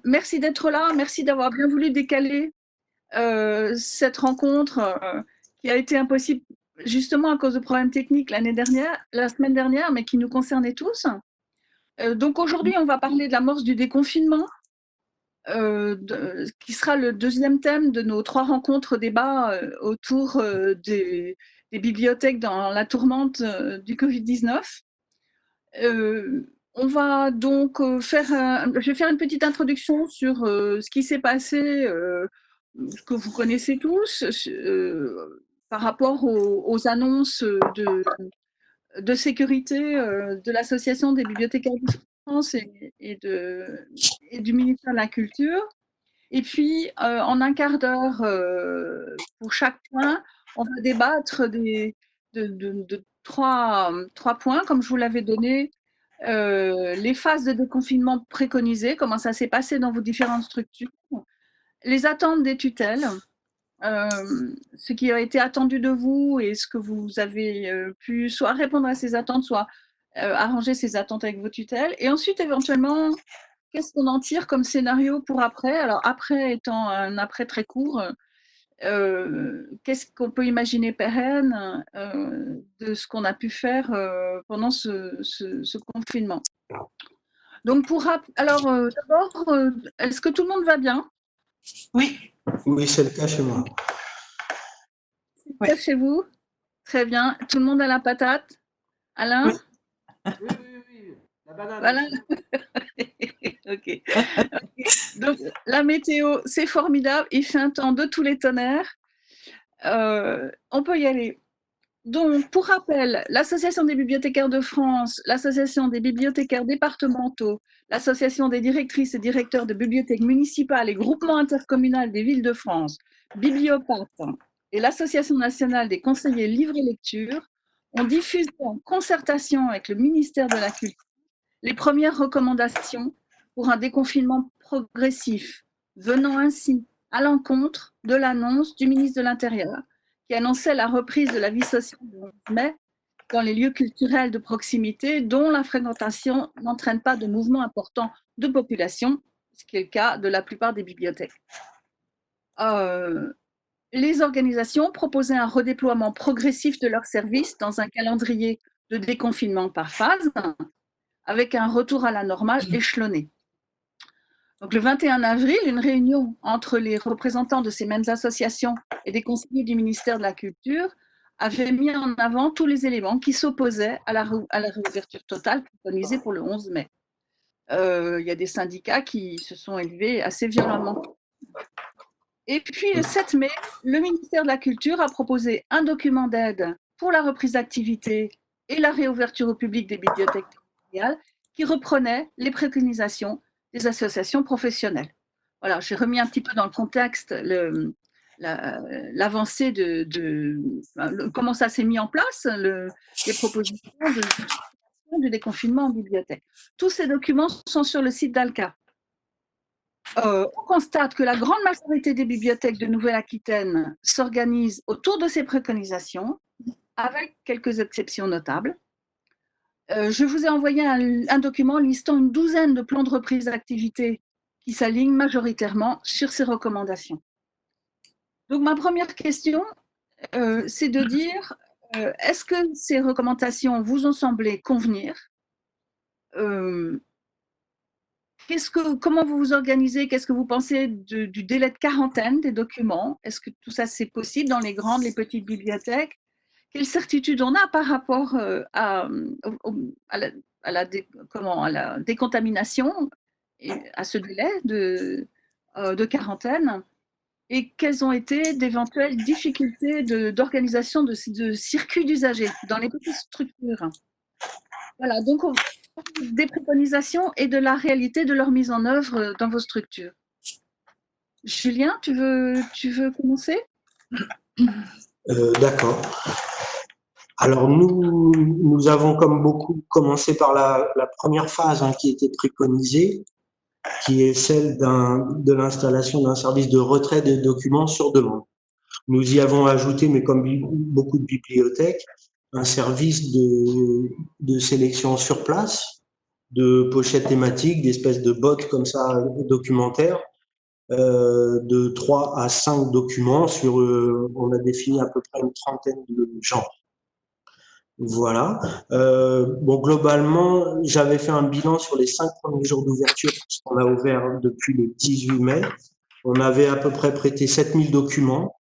merci d'être là, merci d'avoir bien voulu décaler cette rencontre qui a été impossible justement à cause de problèmes techniques la semaine dernière, mais qui nous concernait tous. Donc aujourd'hui, on va parler de l'amorce du déconfinement, qui sera le deuxième thème de nos 3 rencontres débats autour des bibliothèques dans la tourmente du Covid-19. On va donc je vais faire une petite introduction sur ce qui s'est passé, que vous connaissez tous, par rapport aux annonces de sécurité de l'Association des bibliothécaires de France et du ministère de la Culture. Et puis, en un quart d'heure pour chaque point, on va débattre de trois points, comme je vous l'avais donné. Les phases de déconfinement préconisées, comment ça s'est passé dans vos différentes structures, les attentes des tutelles, ce qui a été attendu de vous et ce que vous avez pu soit répondre à ces attentes, soit arranger ces attentes avec vos tutelles. Et ensuite, éventuellement, qu'est-ce qu'on en tire comme scénario pour après? Alors, après étant un après très court, qu'est-ce qu'on peut imaginer pérenne de ce qu'on a pu faire pendant ce confinement? Donc, alors, d'abord, est-ce que tout le monde va bien? Oui. Oui, c'est le cas chez moi. C'est le cas chez vous? Très bien. Tout le monde a la patate? Alain? Oui. La banane. Voilà. Ok. Donc, la météo, c'est formidable. Il fait un temps de tous les tonnerres. On peut y aller. Donc, pour rappel, l'Association des bibliothécaires de France, l'Association des bibliothécaires départementaux, l'Association des directrices et directeurs de bibliothèques municipales et groupements intercommunal des villes de France, Bibliopath, et l'Association nationale des conseillers livre et lecture ont diffusé en concertation avec le ministère de la Culture les premières recommandations pour un déconfinement progressif, venant ainsi à l'encontre de l'annonce du ministre de l'Intérieur qui annonçait la reprise de la vie sociale le 11 mai dans les lieux culturels de proximité dont la fréquentation n'entraîne pas de mouvement important de population, ce qui est le cas de la plupart des bibliothèques. Les organisations proposaient un redéploiement progressif de leurs services dans un calendrier de déconfinement par phase, avec un retour à la normale échelonné. Donc, le 21 avril, une réunion entre les représentants de ces mêmes associations et des conseillers du ministère de la Culture avait mis en avant tous les éléments qui s'opposaient à la réouverture totale préconisée pour le 11 mai. Il y a des syndicats qui se sont élevés assez violemment. Et puis, le 7 mai, le ministère de la Culture a proposé un document d'aide pour la reprise d'activité et la réouverture au public des bibliothèques territoriales qui reprenait les préconisations des associations professionnelles. Voilà, j'ai remis un petit peu dans le contexte l'avancée comment ça s'est mis en place, les propositions du déconfinement en bibliothèque. Tous ces documents sont sur le site d'Alca. On constate que la grande majorité des bibliothèques de Nouvelle-Aquitaine s'organisent autour de ces préconisations, avec quelques exceptions notables. Je vous ai envoyé un document listant une douzaine de plans de reprise d'activité qui s'alignent majoritairement sur ces recommandations. Donc, ma première question, c'est de dire, est-ce que ces recommandations vous ont semblé convenir? Comment vous vous organisez? Qu'est-ce que vous pensez du délai de quarantaine des documents? Est-ce que tout ça, c'est possible dans les grandes, les petites bibliothèques? Quelle certitude on a par rapport à la décontamination et à ce délai de quarantaine? Et quelles ont été d'éventuelles difficultés d'organisation de circuits d'usagers dans les petites structures? Voilà, donc des préconisations et de la réalité de leur mise en œuvre dans vos structures. Julien, tu veux commencer? D'accord. Alors nous avons comme beaucoup commencé par la première phase qui était préconisée, qui est celle de l'installation d'un service de retrait des documents sur demande. Nous y avons ajouté, mais comme beaucoup de bibliothèques, un service de sélection sur place de pochettes thématiques, d'espèces de bots comme ça documentaires, de 3 à 5 documents sur, on a défini à peu près une trentaine de genres. Voilà. Bon, globalement, j'avais fait un bilan sur les 5 premiers jours d'ouverture, puisqu'on a ouvert depuis le 18 mai. On avait à peu près prêté 7000 documents.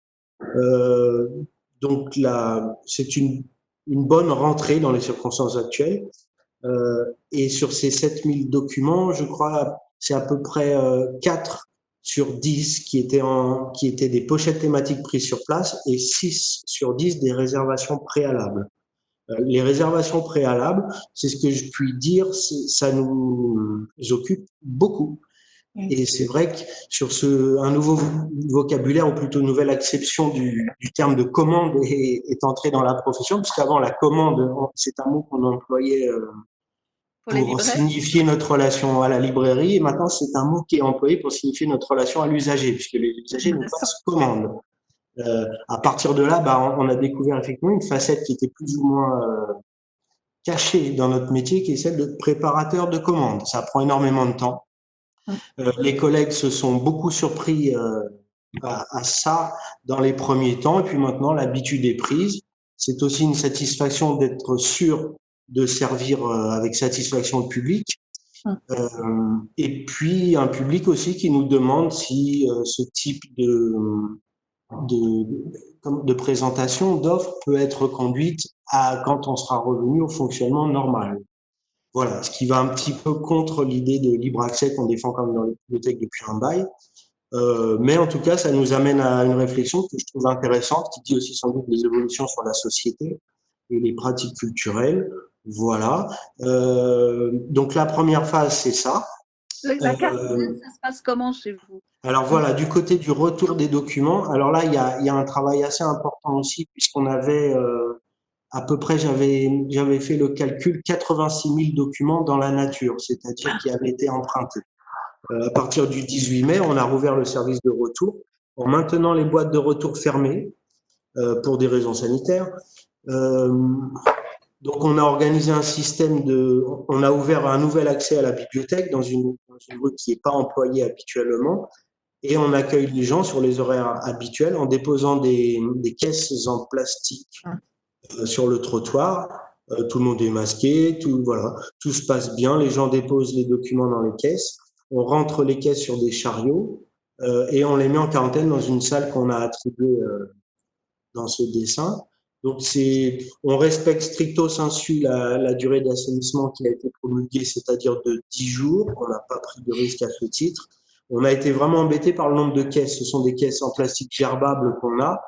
Donc là, c'est une bonne rentrée dans les circonstances actuelles. Et sur ces 7000 documents, je crois, c'est à peu près 4 sur 10 qui étaient des pochettes thématiques prises sur place et 6 sur 10 des réservations préalables. Les réservations préalables, c'est ce que je puis dire, ça nous occupe beaucoup. Et c'est vrai que sur un nouveau vocabulaire, ou plutôt une nouvelle acception du terme de commande est entré dans la profession, puisqu'avant la commande, c'est un mot qu'on employait pour signifier notre relation à la librairie, et maintenant c'est un mot qui est employé pour signifier notre relation à l'usager, puisque les usagers nous passent commande. À partir de là, on a découvert effectivement une facette qui était plus ou moins cachée dans notre métier, qui est celle de préparateur de commandes. Ça prend énormément de temps. Les collègues se sont beaucoup surpris à ça dans les premiers temps, et puis maintenant l'habitude est prise. C'est aussi une satisfaction d'être sûr de servir avec satisfaction le public. Et puis un public aussi qui nous demande si ce type de présentation, d'offre peut être conduite quand on sera revenu au fonctionnement normal. Voilà, ce qui va un petit peu contre l'idée de libre accès qu'on défend quand même dans les bibliothèques depuis un bail. Mais en tout cas, ça nous amène à une réflexion que je trouve intéressante, qui dit aussi sans doute des évolutions sur la société et les pratiques culturelles. Voilà. Donc la première phase, c'est ça. La carte, ça se passe comment chez vous? Alors voilà, du côté du retour des documents, alors là, il y a un travail assez important aussi, puisqu'on avait à peu près, j'avais fait le calcul, 86 000 documents dans la nature, c'est-à-dire qui avaient été empruntés. À partir du 18 mai, on a rouvert le service de retour en maintenant les boîtes de retour fermées pour des raisons sanitaires. Donc, on a organisé un système on a ouvert un nouvel accès à la bibliothèque dans une rue qui n'est pas employée habituellement, et on accueille les gens sur les horaires habituels en déposant des caisses en plastique sur le trottoir. Tout le monde est masqué, tout se passe bien. Les gens déposent les documents dans les caisses. On rentre les caisses sur des chariots et on les met en quarantaine dans une salle qu'on a attribuée dans ce dessin. Donc, on respecte stricto sensu la durée d'assainissement qui a été promulguée, c'est-à-dire de 10 jours. On n'a pas pris de risque à ce titre. On a été vraiment embêté par le nombre de caisses. Ce sont des caisses en plastique gerbable qu'on a.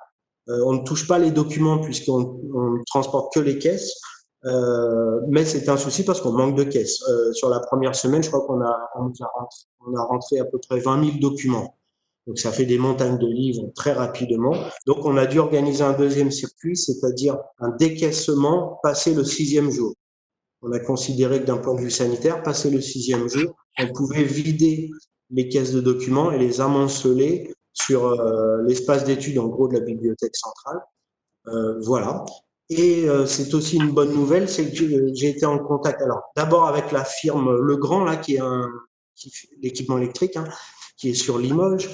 On ne touche pas les documents puisqu'on ne transporte que les caisses. Mais c'est un souci parce qu'on manque de caisses. Sur la première semaine, je crois qu'on a rentré à peu près 20 000 documents. Donc, ça fait des montagnes de livres très rapidement. Donc, on a dû organiser un deuxième circuit, c'est-à-dire un décaissement passé le 6e jour. On a considéré que d'un point de vue sanitaire, passé le 6e jour, on pouvait vider les caisses de documents et les amonceler sur l'espace d'études, en gros, de la bibliothèque centrale. Voilà. Et c'est aussi une bonne nouvelle, c'est que j'ai été en contact, alors d'abord avec la firme Legrand, là, qui est l'équipement électrique, qui est sur Limoges,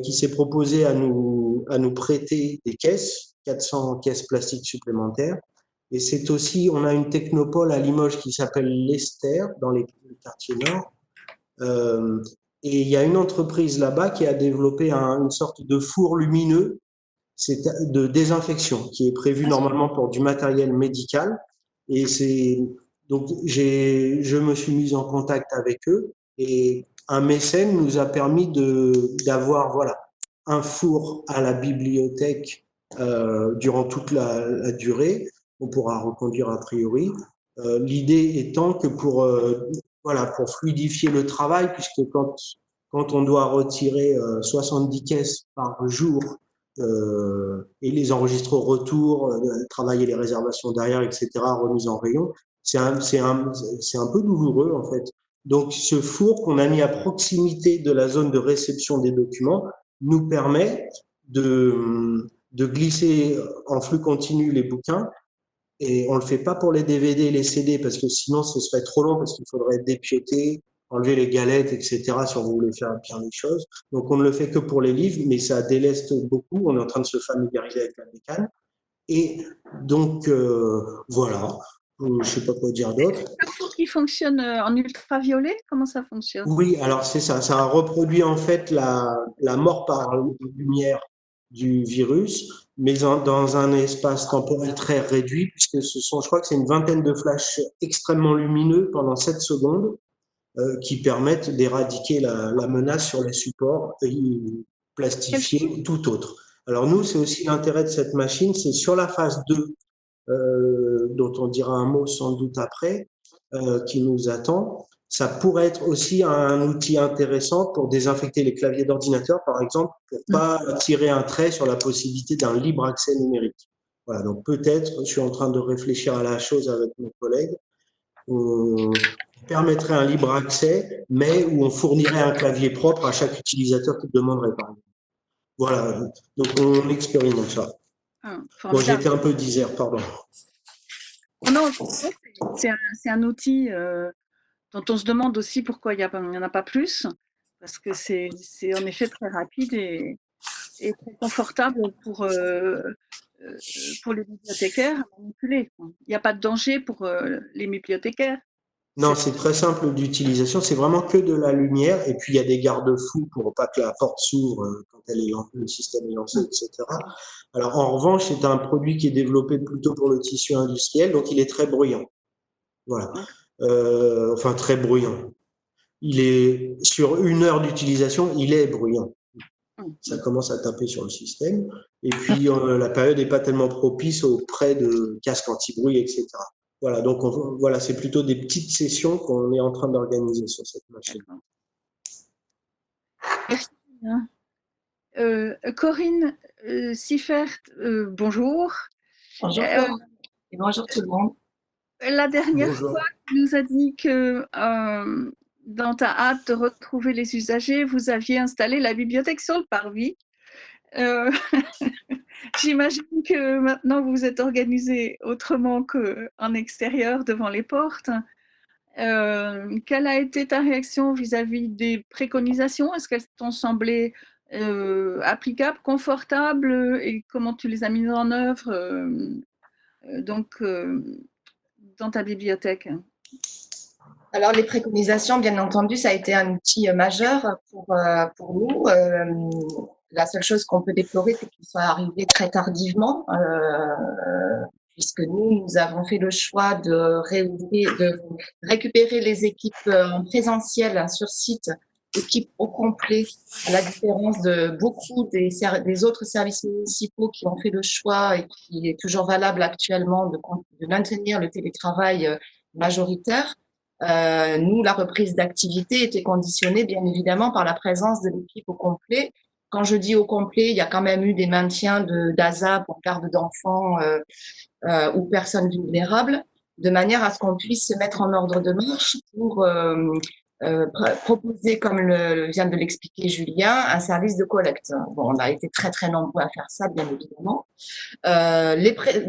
qui s'est proposé à nous prêter des caisses, 400 caisses plastiques supplémentaires. Et c'est aussi, on a une technopole à Limoges qui s'appelle l'Esther, dans le quartier nord. Et il y a une entreprise là-bas qui a développé une sorte de four lumineux de désinfection qui est prévu normalement pour du matériel médical. Et donc je me suis mis en contact avec eux et un mécène nous a permis d'avoir un four à la bibliothèque durant toute la durée. On pourra reconduire a priori. L'idée étant que pour fluidifier le travail, puisque quand on doit retirer 70 caisses par jour et les enregistrer au retour, travailler les réservations derrière, etc., remise en rayon, c'est un peu douloureux en fait. Donc ce four qu'on a mis à proximité de la zone de réception des documents nous permet de glisser en flux continu les bouquins Et on le fait pas pour les DVD et les CD parce que sinon ce serait trop long parce qu'il faudrait dépiéter, enlever les galettes, etc. si on voulait faire bien les choses. Donc on ne le fait que pour les livres, mais ça déleste beaucoup. On est en train de se familiariser avec la bécane. Et donc voilà, je sais pas quoi dire d'autre. Qui fonctionne en ultraviolet, comment ça fonctionne? Oui, alors c'est ça. Ça reproduit en fait la mort par lumière du virus, mais dans un espace temporel très réduit, puisque ce sont, je crois que c'est une vingtaine de flashs extrêmement lumineux pendant 7 secondes qui permettent d'éradiquer la menace sur les supports plastifiés ou tout autre. Alors nous, c'est aussi l'intérêt de cette machine, c'est sur la phase 2, dont on dira un mot sans doute après, qui nous attend. Ça pourrait être aussi un outil intéressant pour désinfecter les claviers d'ordinateur, par exemple, pour pas tirer un trait sur la possibilité d'un libre accès numérique. Voilà, donc peut-être, je suis en train de réfléchir à la chose avec mes collègues, on permettrait un libre accès, mais où on fournirait un clavier propre à chaque utilisateur qui demanderait, par exemple. Voilà, donc on expérimente ça. Bon, j'ai été un peu disert, pardon. Non, c'est un outil dont on se demande aussi pourquoi il n'y en a pas plus, parce que c'est en effet très rapide et très confortable pour les bibliothécaires à manipuler. Il n'y a pas de danger pour les bibliothécaires. Non, c'est très simple d'utilisation. C'est vraiment que de la lumière. Et puis, il y a des garde-fous pour pas que la porte s'ouvre quand le système est lancé, etc. Alors, en revanche, c'est un produit qui est développé plutôt pour le tissu industriel. Donc, il est très bruyant. Voilà. Enfin, très bruyant. Il est, sur 1 heure d'utilisation, il est bruyant. Ça commence à taper sur le système. Et puis, la période n'est pas tellement propice auprès de casques anti-bruit, etc. Voilà, donc voilà, c'est plutôt des petites sessions qu'on est en train d'organiser sur cette machine. Merci. Corinne Siffert, bonjour. Bonjour et bonjour tout le monde. La dernière fois, tu nous as dit que dans ta hâte de retrouver les usagers, vous aviez installé la bibliothèque sur le parvis. J'imagine que maintenant vous êtes organisé autrement qu'en extérieur devant les portes. Quelle a été ta réaction vis-à-vis des préconisations? Est-ce qu'elles t'ont semblé applicables, confortables, et comment tu les as mises en œuvre dans ta bibliothèque? Alors, les préconisations, bien entendu, ça a été un outil majeur pour nous. La seule chose qu'on peut déplorer, c'est qu'il soit arrivé très tardivement, puisque nous avons fait le choix de récupérer les équipes en présentiel sur site, équipes au complet, à la différence de beaucoup des autres services municipaux qui ont fait le choix et qui est toujours valable actuellement de maintenir le télétravail majoritaire. Nous, la reprise d'activité était conditionnée, bien évidemment, par la présence de l'équipe au complet. Quand je dis au complet, il y a quand même eu des maintiens d'ASA pour garde d'enfants ou personnes vulnérables, de manière à ce qu'on puisse se mettre en ordre de marche pour proposer, comme vient de l'expliquer Julien, un service de collecte. Bon, on a été très, très nombreux à faire ça, bien évidemment.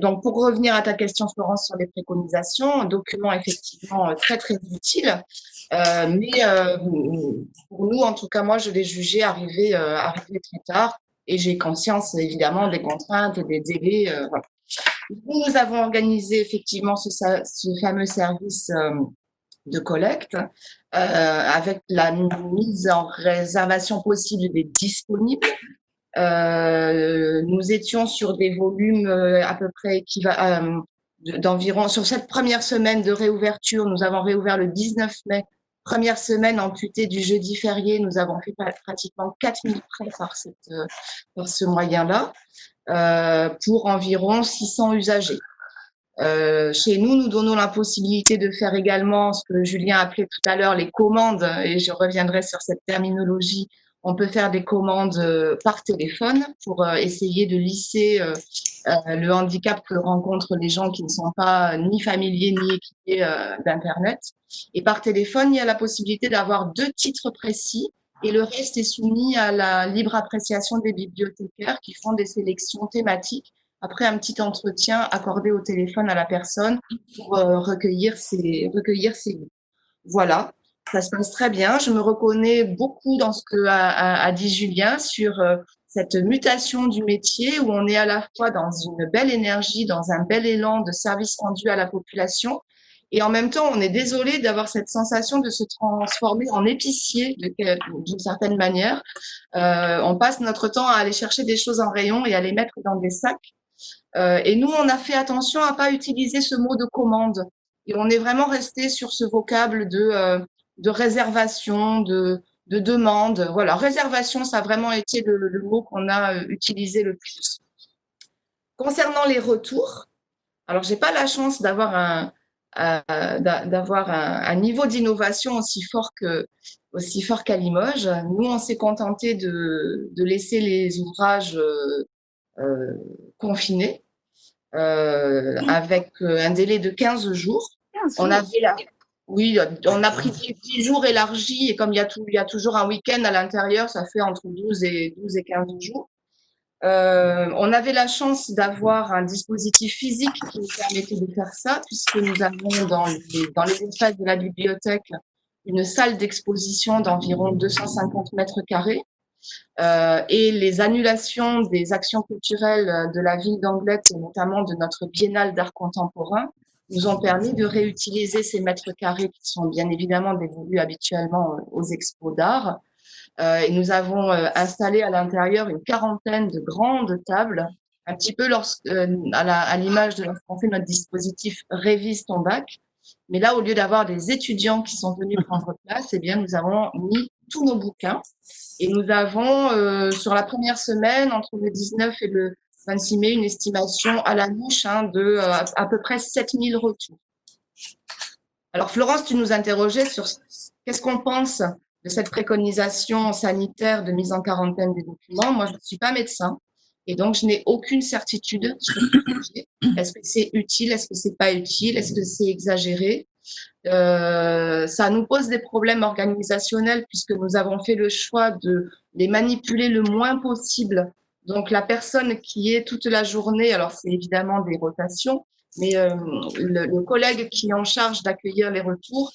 Donc, pour revenir à ta question, Florence, sur les préconisations, un document effectivement très, très utile. Mais pour nous, en tout cas, moi, je l'ai jugé arriver très tard et j'ai conscience, évidemment, des contraintes et des délais. Voilà. Nous avons organisé effectivement ce fameux service de collecte avec la mise en réservation possible des disponibles. Nous étions sur des volumes à peu près d'environ, sur cette première semaine de réouverture, nous avons réouvert le 19 mai, première semaine amputée du jeudi férié, nous avons fait pratiquement 4000 prêts par ce moyen-là, pour environ 600 usagers. Chez nous, nous donnons la possibilité de faire également ce que Julien appelait tout à l'heure les commandes, et je reviendrai sur cette terminologie. On peut faire des commandes par téléphone pour essayer de lisser le handicap que rencontrent les gens qui ne sont pas ni familiers ni équipés d'Internet. Et par téléphone, il y a la possibilité d'avoir 2 titres précis et le reste est soumis à la libre appréciation des bibliothécaires qui font des sélections thématiques après un petit entretien accordé au téléphone à la personne pour recueillir ses goûts. Voilà, ça se passe très bien. Je me reconnais beaucoup dans ce que a dit Julien sur cette mutation du métier où on est à la fois dans une belle énergie, dans un bel élan de service rendu à la population. Et en même temps, on est désolé d'avoir cette sensation de se transformer en épicier d'une certaine manière. On passe notre temps à aller chercher des choses en rayon et à les mettre dans des sacs. Et nous, on a fait attention à pas utiliser ce mot de commande. Et on est vraiment resté sur ce vocable de réservation, de demande. Voilà, réservation, ça a vraiment été le mot qu'on a utilisé le plus. Concernant les retours, alors j'ai pas la chance d'avoir un niveau d'innovation aussi fort qu'à Limoges. Nous, on s'est contenté de laisser les ouvrages confinés avec un délai de 15 jours. 15 On jours. avait oui, on a pris 10 jours élargis et comme il y a toujours un week-end à l'intérieur, ça fait entre 12 et 15 jours. On avait la chance d'avoir un dispositif physique qui nous permettait de faire ça, puisque nous avons dans les espaces de la bibliothèque une salle d'exposition d'environ 250 mètres carrés. Et les annulations des actions culturelles de la ville d'Anglet, et notamment de notre biennale d'art contemporain, nous ont permis de réutiliser ces mètres carrés qui sont bien évidemment dévolus habituellement aux expos d'art. Et nous avons installé à l'intérieur une quarantaine de grandes tables, un petit peu à l'image de lorsqu'on fait notre dispositif Révise ton bac. Mais là, au lieu d'avoir des étudiants qui sont venus prendre place, eh bien, nous avons mis tous nos bouquins. Et nous avons, sur la première semaine, entre le 19 et le 26 mai, une estimation à la louche de à peu près 7000 retours. Alors, Florence, tu nous interrogeais sur qu'est-ce qu'on pense de cette préconisation sanitaire de mise en quarantaine des documents. Moi, je ne suis pas médecin et donc je n'ai aucune certitude sur ce sujet. Est-ce que c'est utile? Est-ce que c'est pas utile? Est-ce que c'est exagéré? Ça nous pose des problèmes organisationnels puisque nous avons fait le choix de les manipuler le moins possible. Donc, la personne qui est toute la journée, alors c'est évidemment des rotations, mais le collègue qui est en charge d'accueillir les retours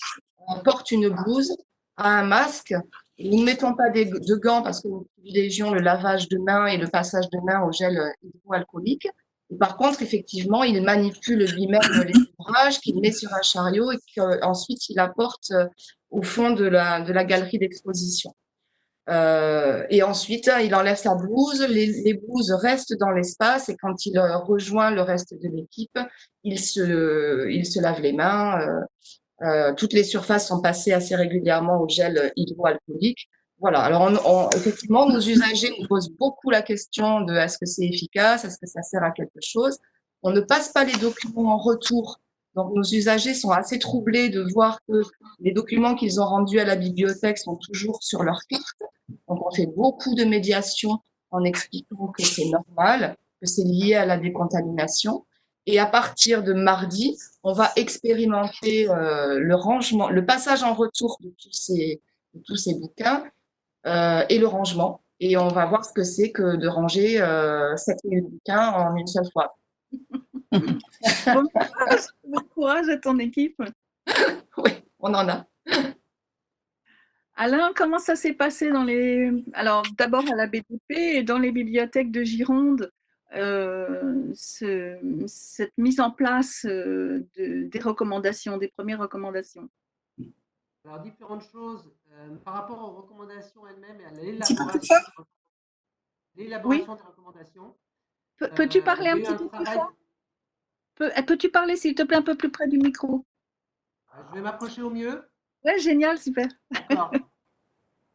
porte une blouse, a un masque. Nous ne mettons pas de gants parce que nous privilégions le lavage de mains et le passage de mains au gel hydroalcoolique. Et par contre, effectivement, il manipule lui-même les ouvrages qu'il met sur un chariot et qu'ensuite il apporte au fond de la galerie d'exposition. Et ensuite, il enlève sa blouse, les blouses restent dans l'espace et quand il rejoint le reste de l'équipe, il se lave les mains. Toutes les surfaces sont passées assez régulièrement au gel hydroalcoolique. Voilà. Alors, effectivement, nos usagers nous posent beaucoup la question de est-ce que c'est efficace, est-ce que ça sert à quelque chose. On ne passe pas les documents en retour. Donc, nos usagers sont assez troublés de voir que les documents qu'ils ont rendus à la bibliothèque sont toujours sur leur carte. Donc, on fait beaucoup de médiation en expliquant que c'est normal, que c'est lié à la décontamination. Et à partir de mardi, on va expérimenter le rangement, le passage en retour de tous ces bouquins et le rangement. Et on va voir ce que c'est que de ranger 7000 bouquins en une seule fois. Bon courage à ton équipe. Oui, on en a. Alain, comment ça s'est passé alors d'abord à la BDP et dans les bibliothèques de Gironde, cette mise en place des recommandations, des premières recommandations? Alors, différentes choses par rapport aux recommandations elles-mêmes et à l'élaboration des recommandations. Peux-tu parler un petit peu plus fort? Peux-tu parler, s'il te plaît, un peu plus près du micro? Je vais m'approcher au mieux. Ouais, génial, super. D'accord.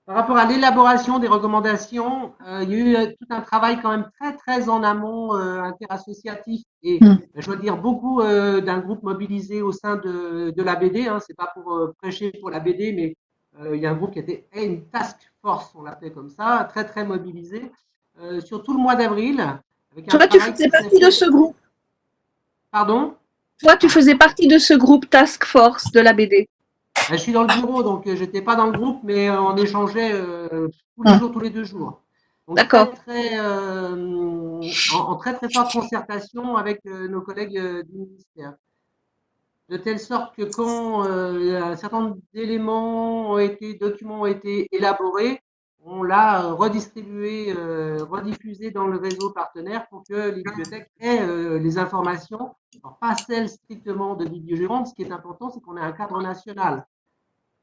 Par rapport à l'élaboration des recommandations, il y a eu tout un travail quand même très, très en amont, interassociatif et je dois dire beaucoup d'un groupe mobilisé au sein de la BD. Hein. C'est pas pour prêcher pour la BD, mais il y a un groupe qui était une task force, on l'appelait comme ça, très, très mobilisé sur tout le mois d'avril. Toi, tu faisais partie de ce groupe? Pardon? Toi, tu faisais partie de ce groupe task force de la BD? Je suis dans le bureau, donc je n'étais pas dans le groupe, mais on échangeait tous les jours, tous les 2 jours. Donc, D'accord. en très très forte concertation avec nos collègues du ministère. De telle sorte que quand un certain nombre documents ont été élaborés, on l'a redistribué, rediffusé dans le réseau partenaire pour que les bibliothèques aient les informations, alors pas celles strictement de Bibliogérande. Ce qui est important, c'est qu'on ait un cadre national.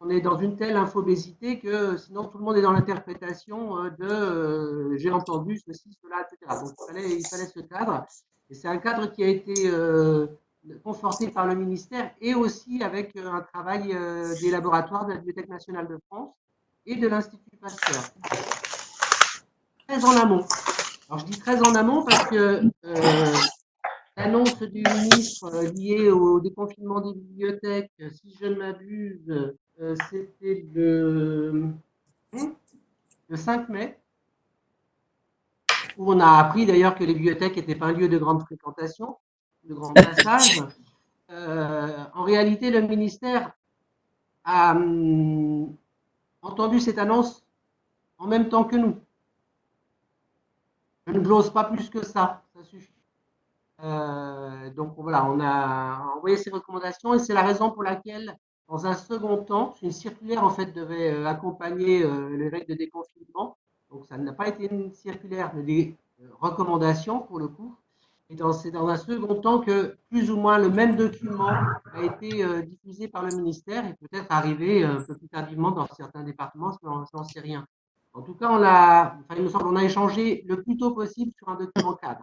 On est dans une telle infobésité que sinon tout le monde est dans l'interprétation de j'ai entendu ceci, cela, etc. Donc il fallait ce cadre. Et c'est un cadre qui a été conforté par le ministère et aussi avec un travail des laboratoires de la Bibliothèque nationale de France et de l'Institut Pasteur. Très en amont. Alors je dis très en amont parce que l'annonce du ministre liée au déconfinement des bibliothèques, si je ne m'abuse, c'était le 5 mai, où on a appris d'ailleurs que les bibliothèques n'étaient pas un lieu de grande fréquentation, de grand passage. En réalité, le ministère a entendu cette annonce en même temps que nous. Je ne glose pas plus que ça suffit. Donc voilà, on a envoyé ces recommandations et c'est la raison pour laquelle, dans un second temps, une circulaire en fait devait accompagner les règles de déconfinement. Donc ça n'a pas été une circulaire, mais des recommandations pour le coup. Et c'est dans un second temps que plus ou moins le même document a été diffusé par le ministère et peut-être arrivé un peu plus tardivement dans certains départements, je n'en sais rien. En tout cas, il me semble qu'on a échangé le plus tôt possible sur un document cadre.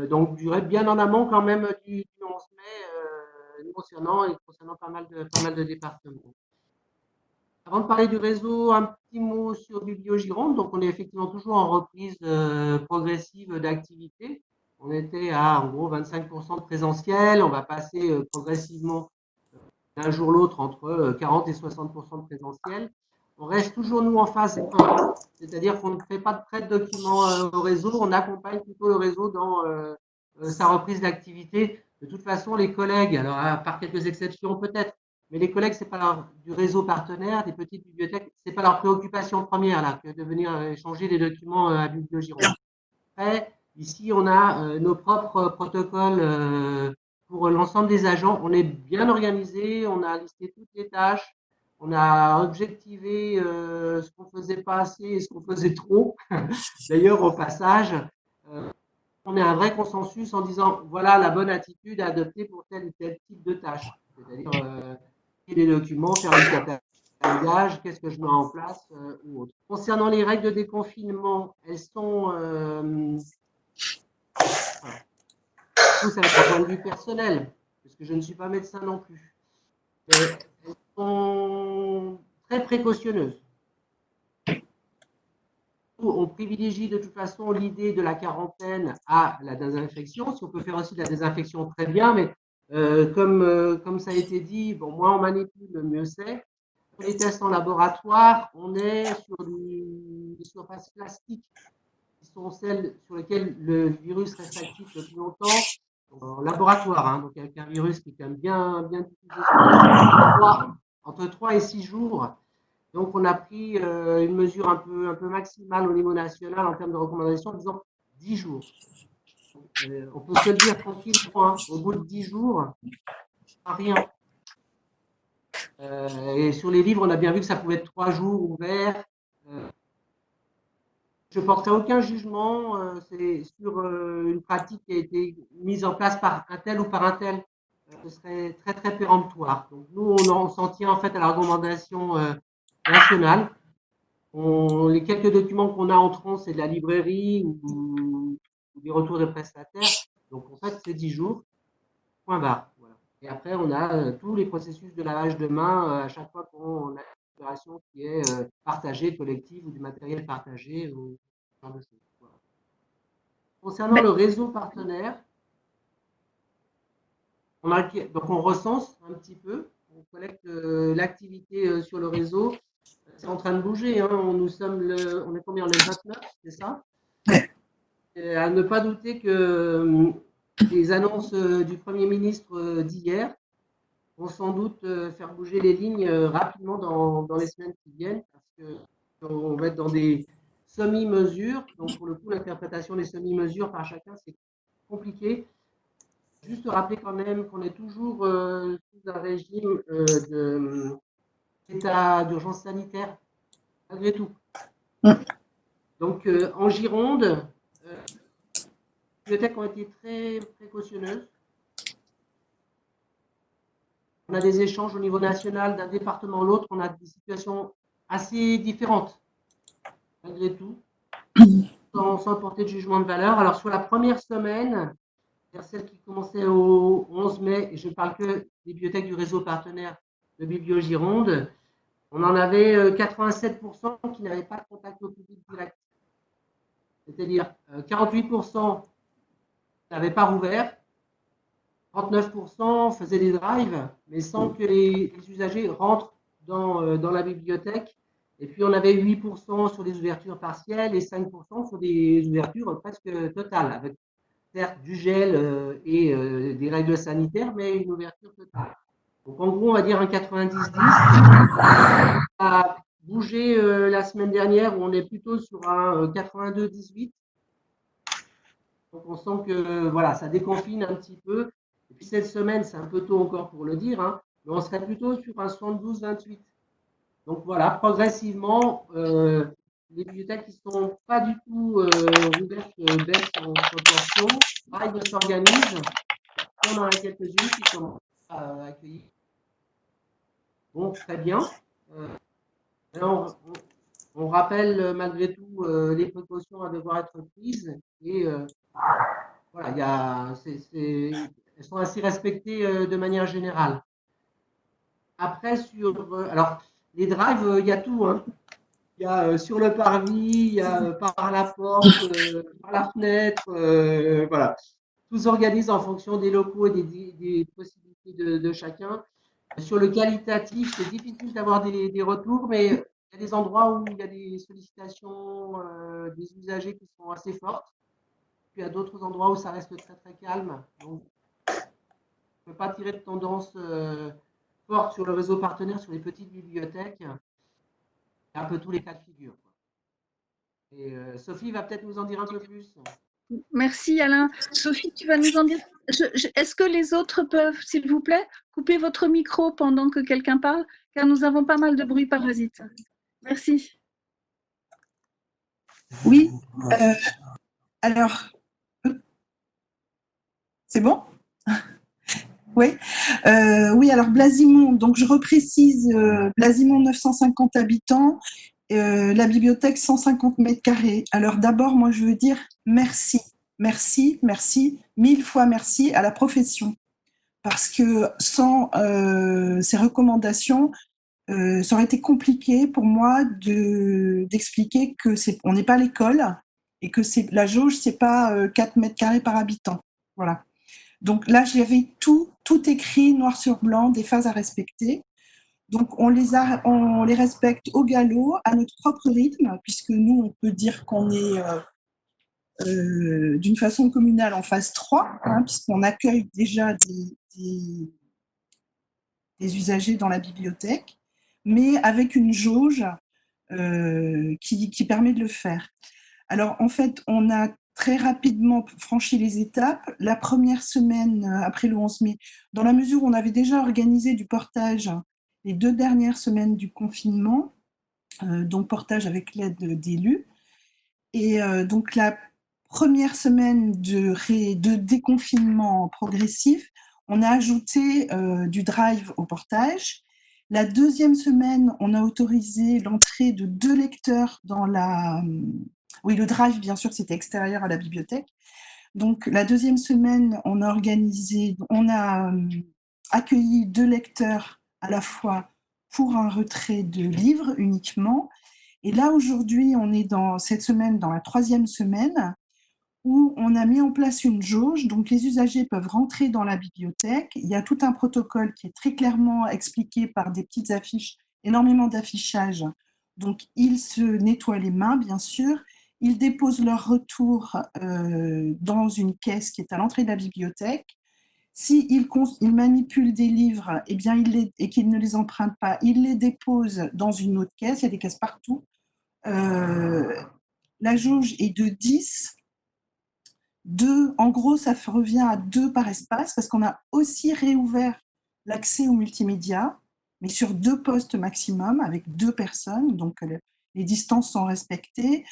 Donc, bien en amont quand même du 11 mai, concernant pas mal de départements. Avant de parler du réseau, un petit mot sur Bibliogironde. Donc, on est effectivement toujours en reprise progressive d'activité. On était à en gros 25% de présentiel. On va passer progressivement d'un jour l'autre entre 40 et 60% de présentiel. On reste toujours, nous, en phase 1, c'est-à-dire qu'on ne fait pas de prêt de documents au réseau, on accompagne plutôt le réseau dans sa reprise d'activité. De toute façon, les collègues, alors à part quelques exceptions peut-être, mais les collègues, c'est pas du réseau partenaire, des petites bibliothèques, c'est pas leur préoccupation première là, que de venir échanger des documents à Bibliogironde. Après, ici, on a nos propres protocoles pour l'ensemble des agents. On est bien organisé, on a listé toutes les tâches, on a objectivé ce qu'on faisait pas assez et ce qu'on faisait trop. D'ailleurs, au passage, on a un vrai consensus en disant voilà la bonne attitude à adopter pour tel ou tel type de tâche. C'est-à-dire les documents, faire le catalogage, qu'est-ce que je mets en place ou autre. Concernant les règles de déconfinement, elles sont ça va être un point de vue personnel, parce que je ne suis pas médecin non plus. Mais elles sont très précautionneuses. On privilégie de toute façon l'idée de la quarantaine à la désinfection. Si on peut faire aussi de la désinfection, très bien, mais comme ça a été dit, bon, moins on manipule, mieux c'est. Pour les tests en laboratoire, on est sur des surfaces plastiques qui sont celles sur lesquelles le virus reste actif le plus longtemps. En laboratoire, hein, donc avec un virus qui est quand même bien diffusé entre 3 et 6 jours. Donc, on a pris une mesure un peu maximale au niveau national en termes de recommandations en disant 10 jours. On peut se le dire tranquillement, hein, au bout de 10 jours, pas rien. Et sur les livres, on a bien vu que ça pouvait être 3 jours ouverts. Je ne porterai aucun jugement c'est sur une pratique qui a été mise en place par un tel ou par un tel. Ce serait très, très péremptoire. Donc, nous, on s'en tient en fait à la recommandation nationale. Les quelques documents qu'on a entrants, c'est de la librairie ou des retours de prestataires. Donc, en fait, c'est 10 jours. Point barre. Voilà. Et après, on a tous les processus de lavage de main à chaque fois qu'on a une opération qui est partagée, collective ou du matériel partagé. Ou ce genre de choses. Voilà. Concernant le réseau partenaire, donc on recense un petit peu, on collecte l'activité sur le réseau. C'est en train de bouger. Hein. On est combien? Le 29, c'est ça? Et à ne pas douter que les annonces du Premier ministre d'hier vont sans doute faire bouger les lignes rapidement dans les semaines qui viennent, parce qu'on va être dans des semi-mesures. Donc, pour le coup, l'interprétation des semi-mesures par chacun, c'est compliqué. Juste rappeler quand même qu'on est toujours sous un régime d'état d'urgence sanitaire, malgré tout. Donc, en Gironde, les bibliothèques ont été très précautionneuses. On a des échanges au niveau national, d'un département à l'autre, on a des situations assez différentes, malgré tout, sans porter de jugement de valeur. Alors, sur la première semaine, celle qui commençait au 11 mai, et je ne parle que des bibliothèques du réseau partenaire de Biblio Gironde, on en avait 87% qui n'avaient pas de contact au public direct. C'est-à-dire 48% n'avaient pas rouvert, 39% faisaient des drives, mais sans que les usagers rentrent dans la bibliothèque. Et puis, on avait 8% sur des ouvertures partielles et 5% sur des ouvertures presque totales, avec certes du gel et des règles sanitaires, mais une ouverture totale. Donc, en gros, on va dire un 90-10. Ça a bougé la semaine dernière, où on est plutôt sur un 82-18. Donc, on sent que voilà, ça déconfine un petit peu. Et puis, cette semaine, c'est un peu tôt encore pour le dire, hein, mais on serait plutôt sur un 72-28. Donc, voilà, progressivement, les bibliothèques qui ne sont pas du tout ouvertes baissent en proportion. Drive s'organise. On en a quelques-unes qui commencent à accueillir. Bon, très bien. On rappelle malgré tout les précautions à devoir être prises. Et voilà, elles sont ainsi respectées de manière générale. Après, alors, les drives, il y a tout. Hein. Il y a sur le parvis, il y a par la porte, par la fenêtre, voilà. Tout s'organise en fonction des locaux et des possibilités de chacun. Sur le qualitatif, c'est difficile d'avoir des retours, mais il y a des endroits où il y a des sollicitations des usagers qui sont assez fortes. Puis il y a d'autres endroits où ça reste très très calme. Donc, on ne peut pas tirer de tendance forte sur le réseau partenaire, sur les petites bibliothèques. Il y a un peu tous les cas de figure. Et Sophie va peut-être nous en dire un peu plus. Merci Alain. Sophie, tu vas nous en dire. Est-ce que les autres peuvent, s'il vous plaît, couper votre micro pendant que quelqu'un parle, car nous avons pas mal de bruit parasite. Merci. Oui. Alors, c'est bon? Oui. Oui, alors Blasimont, donc je reprécise, Blasimont 950 habitants, la bibliothèque 150 mètres carrés. Alors d'abord, moi je veux dire merci, merci, merci, 1000 fois merci à la profession. Parce que sans ces recommandations, ça aurait été compliqué pour moi d'expliquer que on n'est pas l'école et que la jauge, c'est pas 4 mètres carrés par habitant. Voilà. Donc là, j'avais tout écrit noir sur blanc, des phases à respecter. Donc on les respecte au galop, à notre propre rythme, puisque nous, on peut dire qu'on est d'une façon communale en phase 3, hein, puisqu'on accueille déjà des usagers dans la bibliothèque, mais avec une jauge qui permet de le faire. Alors en fait, on a très rapidement franchi les étapes. La première semaine après le 11 mai, dans la mesure où on avait déjà organisé du portage les 2 dernières semaines du confinement, donc portage avec l'aide d'élus. Et donc la première semaine de déconfinement progressif, on a ajouté du drive au portage. La deuxième semaine, on a autorisé l'entrée de 2 lecteurs dans la... Oui, le drive, bien sûr, c'était extérieur à la bibliothèque. Donc, la deuxième semaine, on a accueilli 2 lecteurs à la fois pour un retrait de livres uniquement. Et là, aujourd'hui, on est cette semaine dans la 3e semaine où on a mis en place une jauge. Donc, les usagers peuvent rentrer dans la bibliothèque. Il y a tout un protocole qui est très clairement expliqué par des petites affiches, énormément d'affichage. Donc, ils se nettoient les mains, bien sûr. Ils déposent leur retour dans une caisse qui est à l'entrée de la bibliothèque. S'ils manipulent des livres eh bien, et qu'ils ne les empruntent pas, ils les déposent dans une autre caisse. Il y a des caisses partout. la jauge est de 10. 2, en gros, ça revient à 2 par espace parce qu'on a aussi réouvert l'accès au multimédia, mais sur 2 postes maximum avec 2 personnes, donc les distances sont respectées.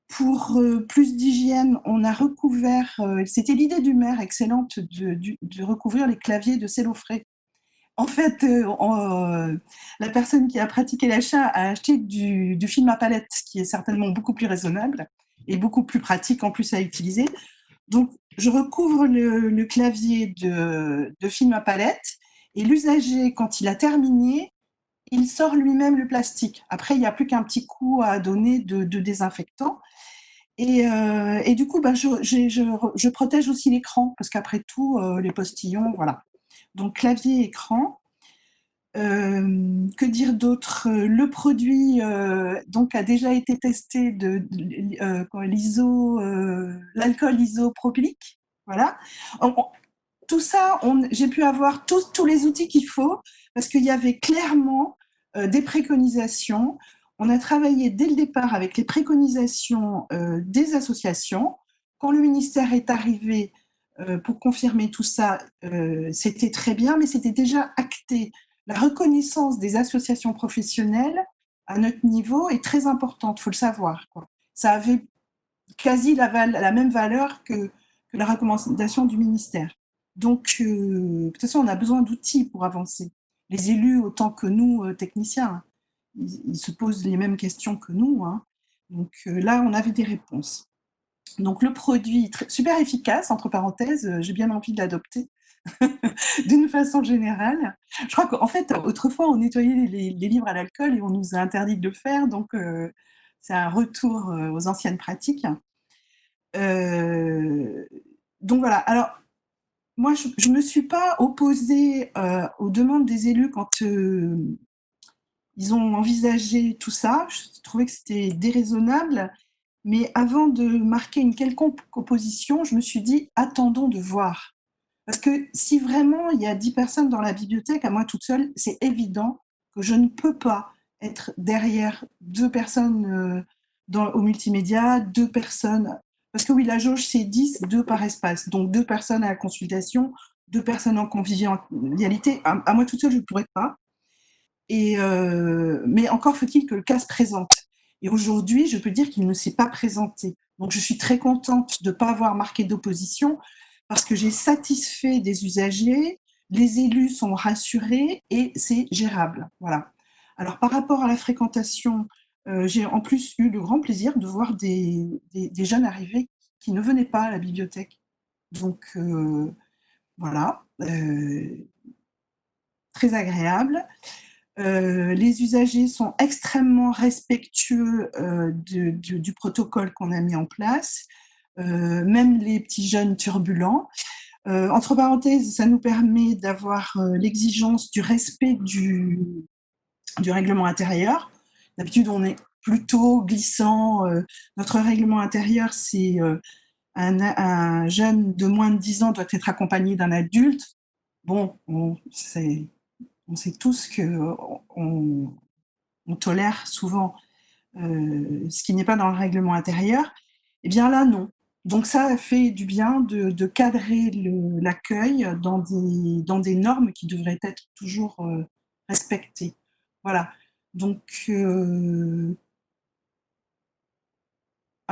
Pour plus d'hygiène, on a recouvert, c'était l'idée du maire excellente de recouvrir les claviers de cellophane. En fait, la personne qui a pratiqué l'achat a acheté du film à palette, qui est certainement beaucoup plus raisonnable et beaucoup plus pratique en plus à utiliser. Donc, je recouvre le clavier de film à palette et l'usager, quand il a terminé, il sort lui-même le plastique. Après, il n'y a plus qu'un petit coup à donner de désinfectant. Et du coup, je protège aussi l'écran, parce qu'après tout, les postillons, voilà. Donc, clavier, écran. Que dire d'autre? Le produit donc a déjà été testé l'alcool isopropylique. Voilà. Tout ça, j'ai pu avoir tous les outils qu'il faut parce qu'il y avait clairement des préconisations. On a travaillé dès le départ avec les préconisations des associations. Quand le ministère est arrivé pour confirmer tout ça, c'était très bien, mais c'était déjà acté. La reconnaissance des associations professionnelles à notre niveau est très importante, il faut le savoir, quoi. Ça avait quasi la même valeur que la recommandation du ministère. Donc, de toute façon, on a besoin d'outils pour avancer. Les élus, autant que nous, techniciens, ils se posent les mêmes questions que nous, hein. Donc là, on avait des réponses. Donc le produit, super efficace, entre parenthèses, j'ai bien envie de l'adopter d'une façon générale. Je crois qu'en fait, autrefois, on nettoyait les livres à l'alcool et on nous a interdit de le faire, donc c'est un retour aux anciennes pratiques. Donc voilà, alors moi, je ne me suis pas opposée aux demandes des élus quand ils ont envisagé tout ça. Je trouvais que c'était déraisonnable. Mais avant de marquer une quelconque opposition, je me suis dit, attendons de voir. Parce que si vraiment il y a 10 personnes dans la bibliothèque, à moi toute seule, c'est évident que je ne peux pas être derrière 2 personnes au multimédia, 2 personnes. Parce que oui, la jauge, c'est 10, 2 par espace. Donc 2 personnes à la consultation, 2 personnes en convivialité. À moi toute seule, je ne pourrais pas. Mais encore faut-il que le cas se présente. Et aujourd'hui, je peux dire qu'il ne s'est pas présenté. Donc, je suis très contente de ne pas avoir marqué d'opposition parce que j'ai satisfait des usagers, les élus sont rassurés et c'est gérable. Voilà. Alors, par rapport à la fréquentation, j'ai en plus eu le grand plaisir de voir des jeunes arriver qui ne venaient pas à la bibliothèque. Donc, voilà, très agréable. Les usagers sont extrêmement respectueux du protocole qu'on a mis en place, même les petits jeunes turbulents. Entre parenthèses, ça nous permet d'avoir l'exigence du respect du règlement intérieur. D'habitude, on est plutôt glissant. Notre règlement intérieur, c'est un jeune de moins de 10 ans doit être accompagné d'un adulte. Bon, on sait tous qu'on tolère souvent ce qui n'est pas dans le règlement intérieur. Eh bien là, non. Donc ça fait du bien de cadrer l'accueil dans des normes qui devraient être toujours respectées. Voilà. Donc, un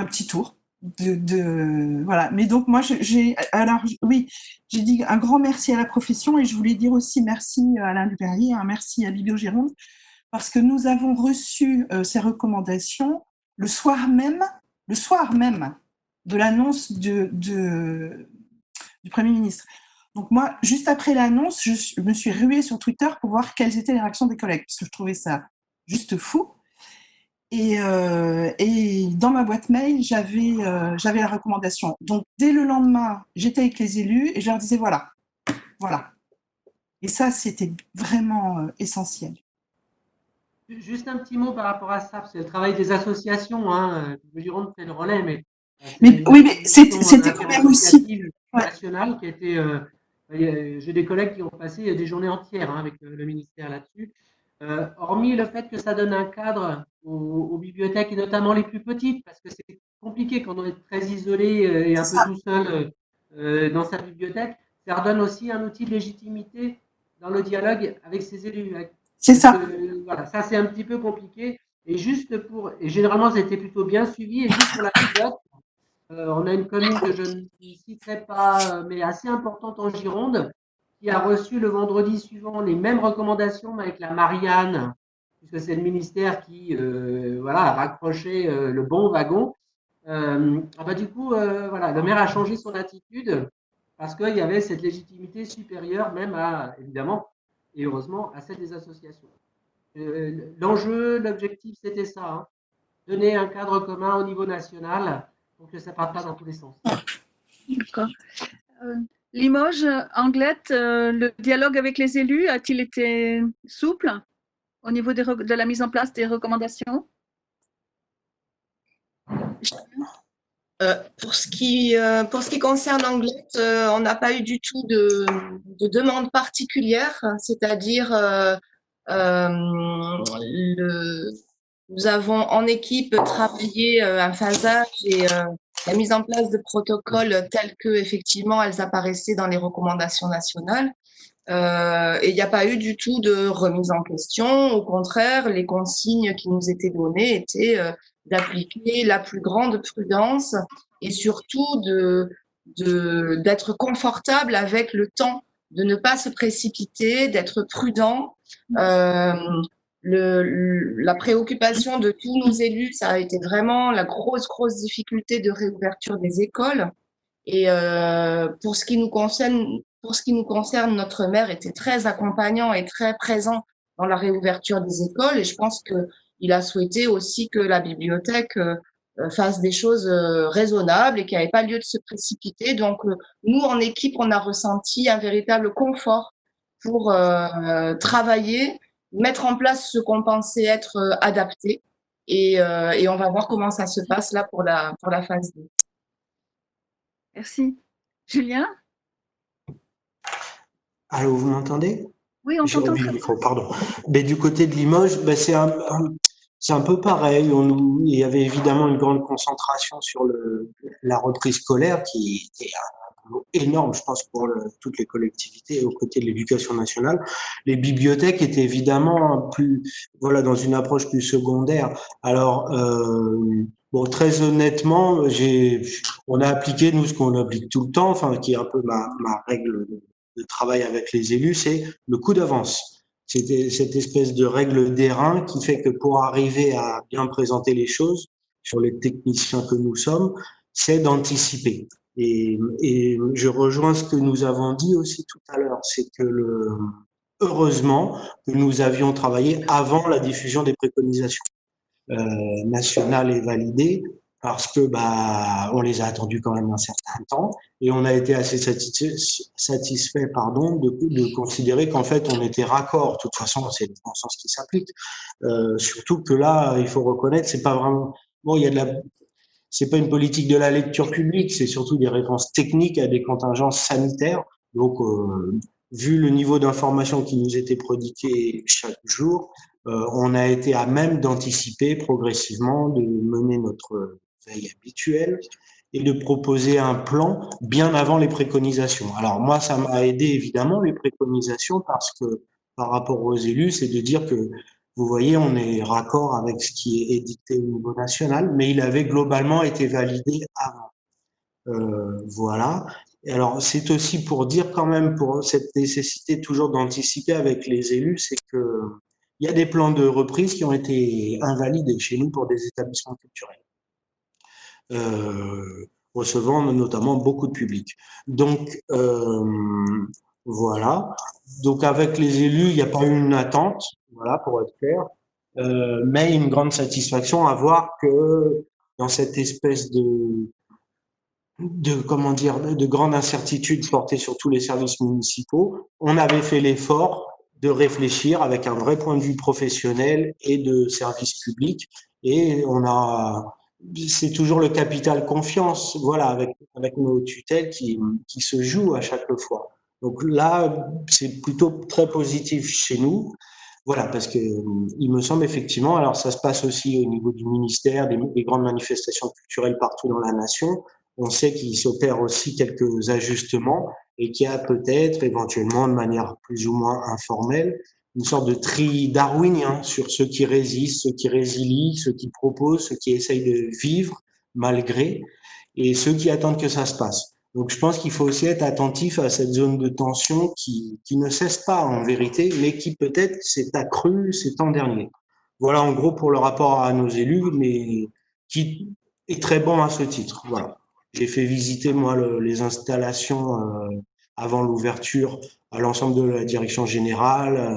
petit tour. Voilà. Mais donc moi, oui, j'ai dit un grand merci à la profession et je voulais dire aussi merci à Alain Duperrier, merci à Bibliogironde, parce que nous avons reçu ces recommandations le soir même de l'annonce du Premier ministre. Donc moi, juste après l'annonce, je me suis ruée sur Twitter pour voir quelles étaient les réactions des collègues, parce que je trouvais ça juste fou. Et dans ma boîte mail, j'avais la recommandation. Donc, dès le lendemain, j'étais avec les élus et je leur disais voilà. Et ça, c'était vraiment essentiel. Juste un petit mot par rapport à ça, c'est le travail des associations. Gironde fait le relais, mais oui, mais c'était quand même aussi nationale qui a été. J'ai des collègues qui ont passé des journées entières avec le ministère là-dessus. Hormis le fait que ça donne un cadre aux bibliothèques et notamment les plus petites, parce que c'est compliqué quand on est très isolé et un peu tout seul dans sa bibliothèque. Ça redonne aussi un outil de légitimité dans le dialogue avec ses élus. C'est ça. Voilà, ça c'est un petit peu compliqué. Et généralement, ça a été plutôt bien suivi. Et juste pour l'anecdote, on a une commune que je ne citerai pas, mais assez importante en Gironde, qui a reçu le vendredi suivant les mêmes recommandations, mais avec la Marianne, puisque c'est le ministère qui a raccroché le bon wagon. Du coup, le maire a changé son attitude parce qu'il y avait cette légitimité supérieure, même à, évidemment, et heureusement, à celle des associations. L'enjeu, l'objectif, c'était ça, hein, donner un cadre commun au niveau national pour que ça ne parte pas dans tous les sens. D'accord. Limoges, Anglette, le dialogue avec les élus a-t-il été souple au niveau de la mise en place des recommandations? Pour ce qui concerne Anglette, on n'a pas eu du tout de demande particulière, c'est-à-dire nous avons en équipe travaillé un phasage et la mise en place de protocoles tels que effectivement elles apparaissaient dans les recommandations nationales. Et il n'y a pas eu du tout de remise en question. Au contraire, les consignes qui nous étaient données étaient d'appliquer la plus grande prudence et surtout d'être confortable avec le temps, de ne pas se précipiter, d'être prudent. La préoccupation de tous nos élus, ça a été vraiment la grosse difficulté de réouverture des écoles. Et pour ce qui nous concerne, notre maire était très accompagnant et très présent dans la réouverture des écoles. Et je pense qu'il a souhaité aussi que la bibliothèque fasse des choses raisonnables et qu'il n'y avait pas lieu de se précipiter. Donc, nous, en équipe, on a ressenti un véritable confort pour travailler, mettre en place ce qu'on pensait être adapté. Et on va voir comment ça se passe là pour la phase 2. Merci. Julien? Allô, vous m'entendez? Oui, on t'entend. J'ai remis le micro, pardon. Mais du côté de Limoges, c'est un peu pareil. Il y avait évidemment une grande concentration sur la reprise scolaire qui était énorme, je pense, pour toutes les collectivités aux côtés de l'éducation nationale. Les bibliothèques étaient évidemment dans une approche plus secondaire. Alors, très honnêtement, on a appliqué, nous, ce qu'on applique tout le temps, enfin, qui est un peu ma règle de travail avec les élus, c'est le coup d'avance. C'était cette espèce de règle d'airain qui fait que pour arriver à bien présenter les choses, sur les techniciens que nous sommes, c'est d'anticiper. Et je rejoins ce que nous avons dit aussi tout à l'heure, c'est que heureusement que nous avions travaillé avant la diffusion des préconisations nationales et validées, parce que on les a attendues quand même un certain temps, et on a été assez satisfait de considérer qu'en fait on était raccord. De toute façon, c'est le bon sens qui s'applique. Surtout que là, il faut reconnaître, c'est pas vraiment c'est pas une politique de la lecture publique, c'est surtout des réponses techniques à des contingences sanitaires. Donc, vu le niveau d'information qui nous était prodigué chaque jour, on a été à même d'anticiper progressivement, de mener notre veille habituelle et de proposer un plan bien avant les préconisations. Alors moi, ça m'a aidé évidemment les préconisations parce que par rapport aux élus, c'est de dire que vous voyez, on est raccord avec ce qui est édicté au niveau national, mais il avait globalement été validé avant. Voilà. Et alors, c'est aussi pour dire quand même, pour cette nécessité toujours d'anticiper avec les élus, c'est que il y a des plans de reprise qui ont été invalidés chez nous pour des établissements culturels, recevant notamment beaucoup de public. Donc, voilà. Donc, avec les élus, il n'y a pas eu une attente, voilà, pour être clair, mais une grande satisfaction à voir que dans cette espèce de grande incertitude portée sur tous les services municipaux, on avait fait l'effort de réfléchir avec un vrai point de vue professionnel et de service public, et c'est toujours le capital confiance, voilà, avec nos tutelles qui se joue à chaque fois. Donc là, c'est plutôt très positif chez nous. Voilà, parce que il me semble effectivement, alors ça se passe aussi au niveau du ministère, des grandes manifestations culturelles partout dans la nation. On sait qu'il s'opère aussi quelques ajustements et qu'il y a peut-être éventuellement de manière plus ou moins informelle une sorte de tri darwinien sur ceux qui résistent, ceux qui résilient, ceux qui proposent, ceux qui essayent de vivre malgré et ceux qui attendent que ça se passe. Donc je pense qu'il faut aussi être attentif à cette zone de tension qui ne cesse pas en vérité, mais qui peut-être s'est accrue ces temps derniers. Voilà en gros pour le rapport à nos élus, mais qui est très bon à ce titre. Voilà. J'ai fait visiter moi les installations avant l'ouverture à l'ensemble de la direction générale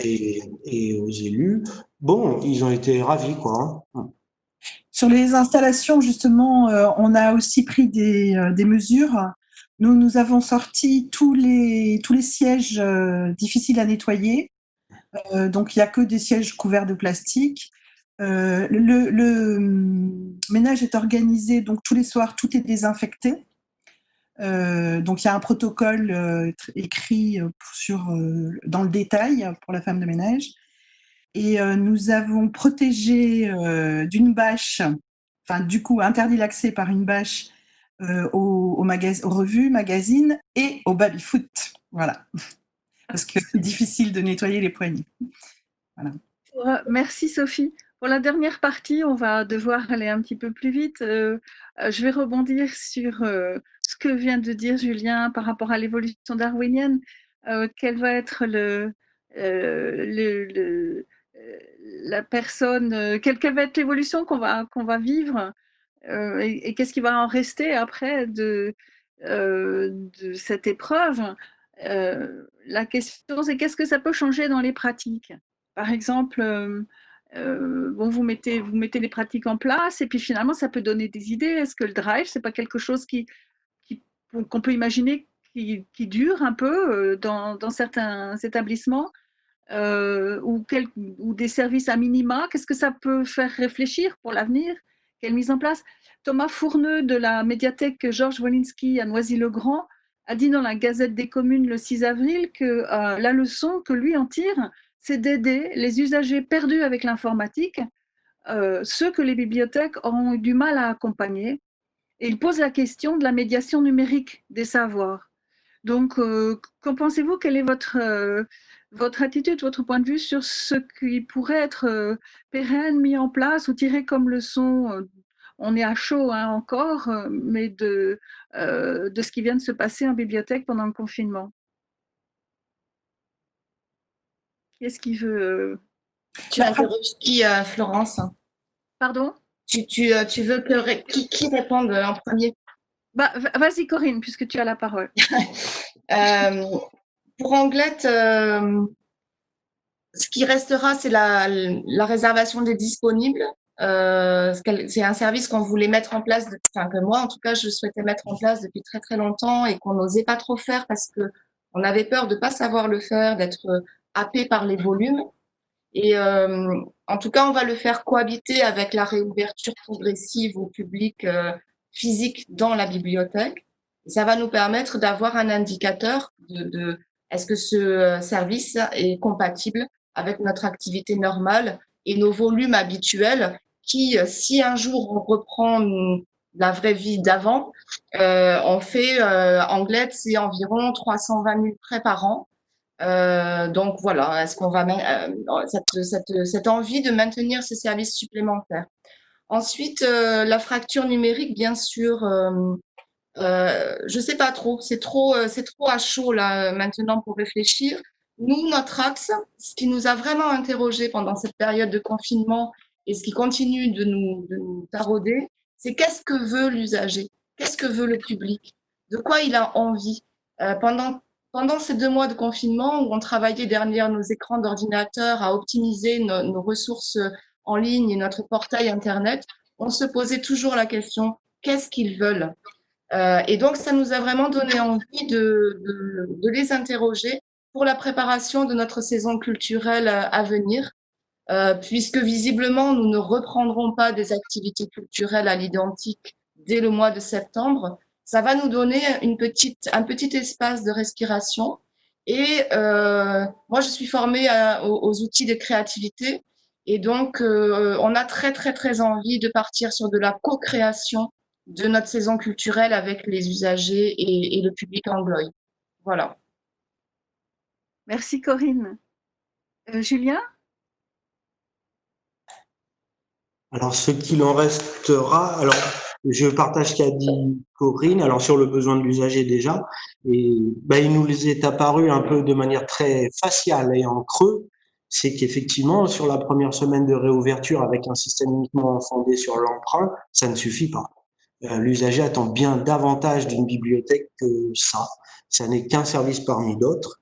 et aux élus. Bon, ils ont été ravis quoi. Hein. Sur les installations, justement, on a aussi pris des mesures. Nous avons sorti tous les sièges difficiles à nettoyer. Donc, il n'y a que des sièges couverts de plastique. Le ménage est organisé, donc tous les soirs, tout est désinfecté. Donc, il y a un protocole écrit dans le détail pour la femme de ménage. Et nous avons protégé d'une bâche, enfin du coup interdit l'accès par une bâche aux revues, magazines et au baby-foot. Voilà. Parce que c'est difficile de nettoyer les poignées. Voilà. Merci Sophie. Pour la dernière partie, on va devoir aller un petit peu plus vite. Je vais rebondir sur ce que vient de dire Julien par rapport à l'évolution darwinienne. Quelle va être la personne, quelle va être l'évolution qu'on va vivre et qu'est-ce qui va en rester après de cette épreuve. La question, c'est qu'est-ce que ça peut changer dans les pratiques? Par exemple, bon, vous mettez les pratiques en place et puis finalement, ça peut donner des idées. Est-ce que le drive, c'est pas quelque chose qu'on peut imaginer qui dure un peu dans certains établissements ou des services à minima? Qu'est-ce que ça peut faire réfléchir pour l'avenir? Quelle mise en place? Thomas Fourneux de la médiathèque Georges Wolinski à Noisy-le-Grand a dit dans la Gazette des communes le 6 avril que la leçon que lui en tire, c'est d'aider les usagers perdus avec l'informatique, ceux que les bibliothèques auront eu du mal à accompagner. Et il pose la question de la médiation numérique des savoirs. Donc, qu'en pensez-vous? Quelle est votre attitude, votre point de vue sur ce qui pourrait être pérenne, mis en place ou tiré comme leçon? On est à chaud hein, encore, mais de ce qui vient de se passer en bibliothèque pendant le confinement. Qui est-ce qui veut Tu interroges qui, Florence? Pardon? Tu veux qui réponde en premier? Bah, vas-y Corinne, puisque tu as la parole. Pour Anglette, ce qui restera, c'est la réservation des disponibles. C'est un service qu'on voulait mettre en place, enfin que moi en tout cas je souhaitais mettre en place depuis très très longtemps et qu'on n'osait pas trop faire parce que on avait peur de pas savoir le faire, d'être happé par les volumes. Et en tout cas, on va le faire cohabiter avec la réouverture progressive au public physique dans la bibliothèque. Et ça va nous permettre d'avoir un indicateur de est-ce que ce service est compatible avec notre activité normale et nos volumes habituels qui, si un jour on reprend la vraie vie d'avant, on fait Anglette, c'est environ 320 000 prêts par an. Donc voilà, est-ce qu'on va cette envie de maintenir ce service supplémentaire. Ensuite, la fracture numérique, bien sûr, je sais pas trop, c'est trop à chaud là maintenant pour réfléchir. Nous, notre axe, ce qui nous a vraiment interrogé pendant cette période de confinement et ce qui continue de nous tarauder, c'est qu'est-ce que veut l'usager, qu'est-ce que veut le public, de quoi il a envie. Pendant ces 2 mois de confinement où on travaillait derrière nos écrans d'ordinateur à optimiser nos ressources en ligne et notre portail Internet, on se posait toujours la question, qu'est-ce qu'ils veulent? Et donc, ça nous a vraiment donné envie de les interroger pour la préparation de notre saison culturelle à venir, puisque visiblement, nous ne reprendrons pas des activités culturelles à l'identique dès le mois de septembre. Ça va nous donner un petit espace de respiration Et moi, je suis formée aux outils de créativité. Et donc, on a très, très, très envie de partir sur de la co-création de notre saison culturelle avec les usagers et le public angloï. Voilà. Merci Corinne. Julien? Alors, ce qu'il en restera, alors, je partage ce qu'a dit Corinne, alors sur le besoin de l'usager déjà, et ben, il nous est apparu un peu de manière très faciale et en creux, c'est qu'effectivement, sur la première semaine de réouverture avec un système uniquement fondé sur l'emprunt, ça ne suffit pas. L'usager attend bien davantage d'une bibliothèque que ça. Ça n'est qu'un service parmi d'autres.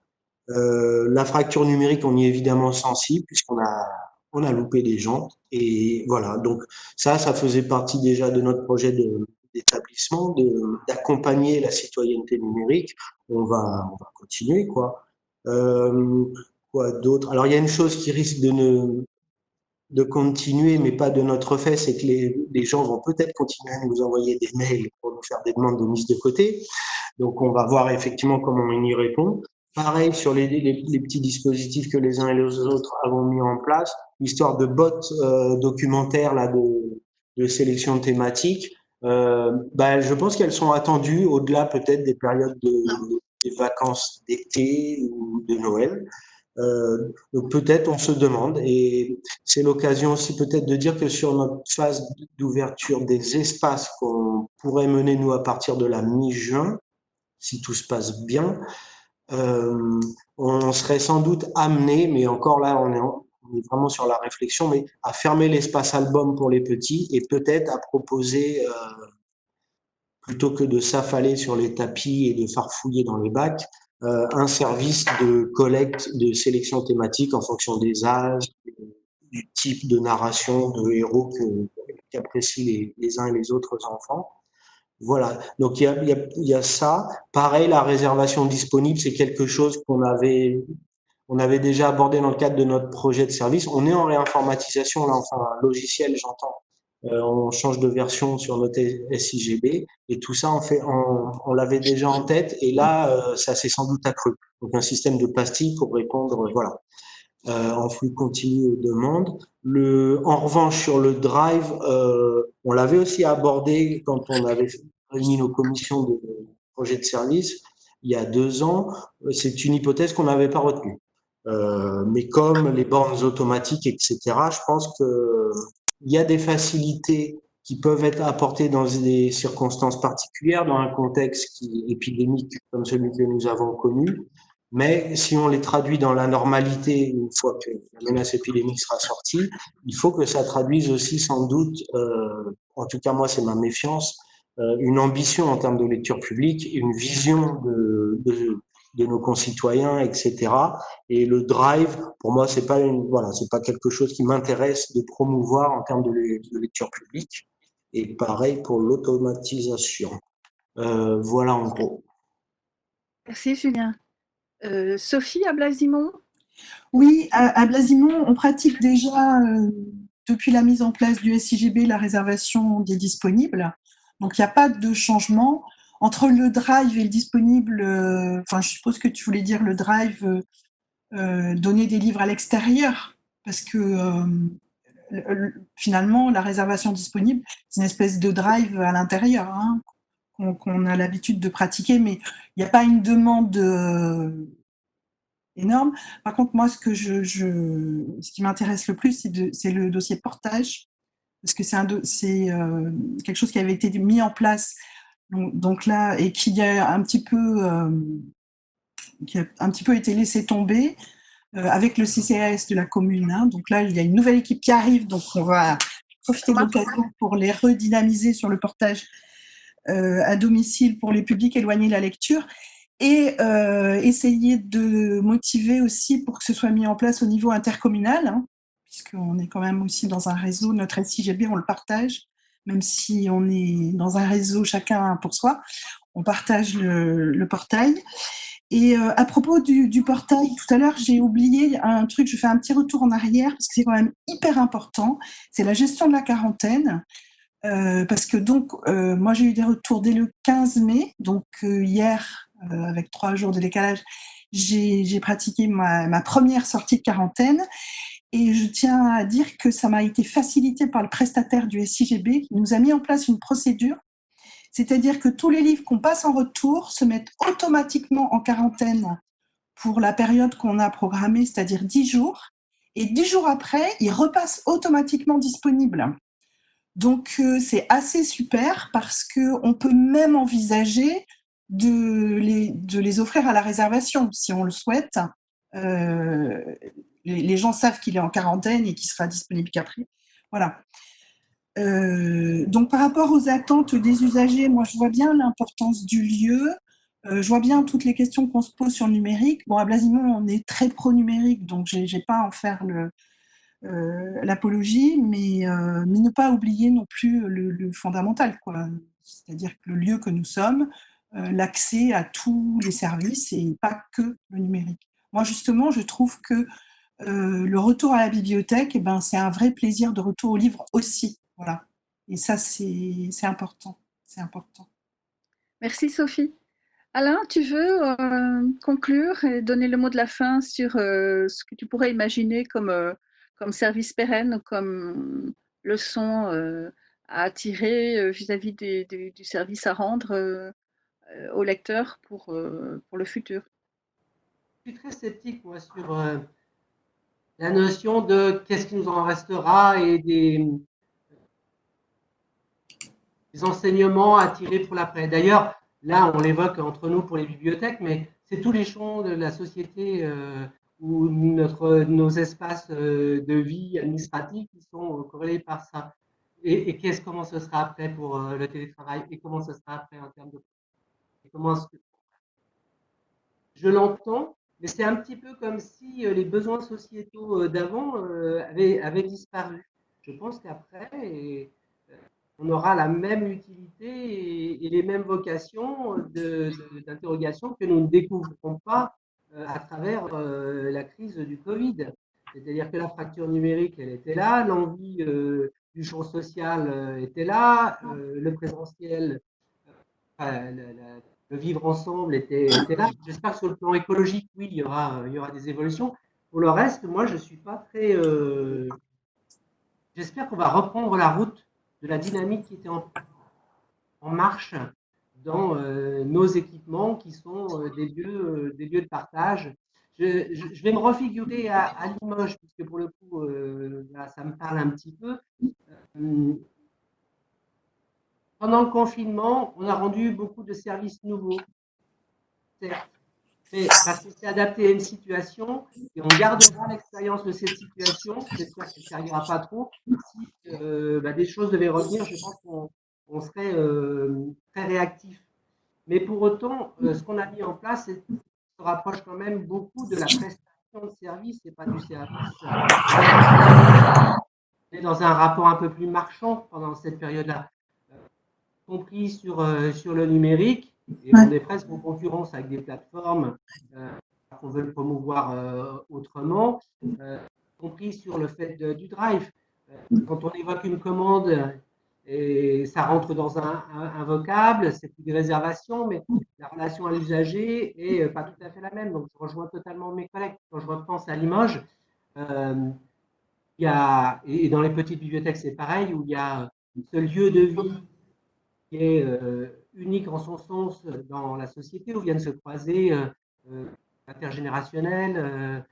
La fracture numérique, on y est évidemment sensible puisqu'on a loupé des gens. Et voilà, donc ça faisait partie déjà de notre projet d'établissement, d'accompagner la citoyenneté numérique. On va continuer, quoi. Quoi d'autre? Alors, il y a une chose qui risque de continuer, mais pas de notre fait, c'est que les gens vont peut-être continuer à nous envoyer des mails pour nous faire des demandes de mise de côté. Donc, on va voir effectivement comment on y répond. Pareil sur les petits dispositifs que les uns et les autres avons mis en place, histoire de bots documentaires là, de sélection thématique. Ben, je pense qu'elles sont attendues au-delà peut-être des périodes des vacances d'été ou de Noël. Donc peut-être on se demande, et c'est l'occasion aussi peut-être de dire que sur notre phase d'ouverture des espaces qu'on pourrait mener nous à partir de la mi-juin, si tout se passe bien, on serait sans doute amené, mais encore là on est vraiment sur la réflexion, mais à fermer l'espace album pour les petits et peut-être à proposer plutôt que de s'affaler sur les tapis et de farfouiller dans les bacs, un service de collecte, de sélection thématique en fonction des âges, du type de narration de héros qu'apprécient les uns et les autres enfants. Voilà, donc il y a ça. Pareil, la réservation disponible, c'est quelque chose on avait déjà abordé dans le cadre de notre projet de service. On est en réinformatisation, là, enfin, logiciel, j'entends. On change de version sur notre SIGB et tout ça, on l'avait déjà en tête et là, ça s'est sans doute accru. Donc, un système de pastilles pour répondre, voilà, en flux continu aux demandes. En revanche, sur le drive, on l'avait aussi abordé quand on avait réuni nos commissions de projet de service il y a 2 ans. C'est une hypothèse qu'on n'avait pas retenue. Mais comme les bornes automatiques, etc., je pense que il y a des facilités qui peuvent être apportées dans des circonstances particulières, dans un contexte épidémique comme celui que nous avons connu. Mais si on les traduit dans la normalité, une fois que la menace épidémique sera sortie, il faut que ça traduise aussi sans doute, en tout cas moi c'est ma méfiance, une ambition en termes de lecture publique, une vision de nos concitoyens, etc. Et le drive, pour moi, c'est pas c'est pas quelque chose qui m'intéresse de promouvoir en termes de lecture publique. Et pareil pour l'automatisation. Voilà en gros. Merci Julien. Sophie à Blasimont? Oui, à Blasimont, on pratique déjà depuis la mise en place du SIGB la réservation des disponibles. Donc il n'y a pas de changement. Entre le drive et le disponible, enfin je suppose que tu voulais dire le drive, donner des livres à l'extérieur, parce que finalement la réservation disponible, c'est une espèce de drive à l'intérieur, hein, qu'on a l'habitude de pratiquer, mais il n'y a pas une demande énorme. Par contre, moi, ce qui m'intéresse le plus, c'est le dossier portage, parce que c'est quelque chose qui avait été mis en place, donc là, et qui a un petit peu été laissé tomber avec le CCAS de la commune. Hein. Donc là, il y a une nouvelle équipe qui arrive, donc on va profiter de l'occasion pour les redynamiser sur le portage à domicile pour les publics éloignés de la lecture. Et essayer de motiver aussi pour que ce soit mis en place au niveau intercommunal, hein, puisqu'on est quand même aussi dans un réseau, notre SIGB, on le partage, même si on est dans un réseau chacun pour soi, on partage le portail. Et à propos du portail, tout à l'heure, j'ai oublié un truc, je fais un petit retour en arrière, parce que c'est quand même hyper important, c'est la gestion de la quarantaine. Parce que donc, moi j'ai eu des retours dès le 15 mai, donc hier, avec 3 jours de décalage, j'ai pratiqué ma première sortie de quarantaine. Et je tiens à dire que ça m'a été facilité par le prestataire du SIGB qui nous a mis en place une procédure. C'est-à-dire que tous les livres qu'on passe en retour se mettent automatiquement en quarantaine pour la période qu'on a programmée, c'est-à-dire 10 jours. Et 10 jours après, ils repassent automatiquement disponibles. Donc, c'est assez super parce qu'on peut même envisager de les offrir à la réservation si on le souhaite. Les gens savent qu'il est en quarantaine et qu'il sera disponible qu'après. Voilà. Donc, par rapport aux attentes des usagers, moi, je vois bien l'importance du lieu. Je vois bien toutes les questions qu'on se pose sur le numérique. Bon, à Blasimont, on est très pro-numérique, donc je n'ai pas à en faire l'apologie, mais ne pas oublier non plus le fondamental, quoi. C'est-à-dire que le lieu que nous sommes, l'accès à tous les services et pas que le numérique. Moi, justement, je trouve que le retour à la bibliothèque, eh ben, c'est un vrai plaisir de retour au livre aussi. Voilà. Et ça, c'est important. C'est important. Merci Sophie. Alain, tu veux conclure et donner le mot de la fin sur ce que tu pourrais imaginer comme service pérenne, comme leçon à attirer vis-à-vis du service à rendre au lecteur pour le futur? Je suis très sceptique, moi, sur la notion de qu'est-ce qui nous en restera et des enseignements à tirer pour l'après. D'ailleurs, là, on l'évoque entre nous pour les bibliothèques, mais c'est tous les champs de la société ou nos espaces de vie administrative qui sont corrélés par ça. Et comment ce sera après pour le télétravail et comment ce sera après en termes de... Je l'entends, mais c'est un petit peu comme si les besoins sociétaux d'avant avaient disparu. Je pense qu'après, on aura la même utilité et les mêmes vocations d'interrogation que nous ne découvrons pas à travers la crise du Covid. C'est-à-dire que la fracture numérique, elle était là, l'envie du champ social était là, le présentiel, le vivre ensemble était là. J'espère que sur le plan écologique, oui, il y aura des évolutions. Pour le reste, moi, je ne suis pas très... J'espère qu'on va reprendre la route de la dynamique qui était en marche dans nos équipements qui sont des lieux de partage. Je vais me refigurer à Limoges, puisque pour le coup, là, ça me parle un petit peu. Pendant le confinement, on a rendu beaucoup de services nouveaux, certes, mais parce que c'est adapté à une situation et on gardera l'expérience de cette situation. J'espère qu'elle ne servira pas trop. Si des choses devaient revenir, je pense qu'on serait très réactif. Mais pour autant, ce qu'on a mis en place se rapproche quand même beaucoup de la prestation de service et pas du service. On est dans un rapport un peu plus marchand pendant cette période-là, compris sur le numérique. Et on est presque en concurrence avec des plateformes qu'on veut promouvoir autrement, compris sur le fait du drive. Quand on évoque une commande et ça rentre dans un vocable, c'est une réservation, mais la relation à l'usager est pas tout à fait la même. Donc, je rejoins totalement mes collègues. Quand je repense à Limoges, il y a, et dans les petites bibliothèques, c'est pareil, où il y a ce lieu de vie qui est unique en son sens dans la société, où viennent se croiser intergénérationnel,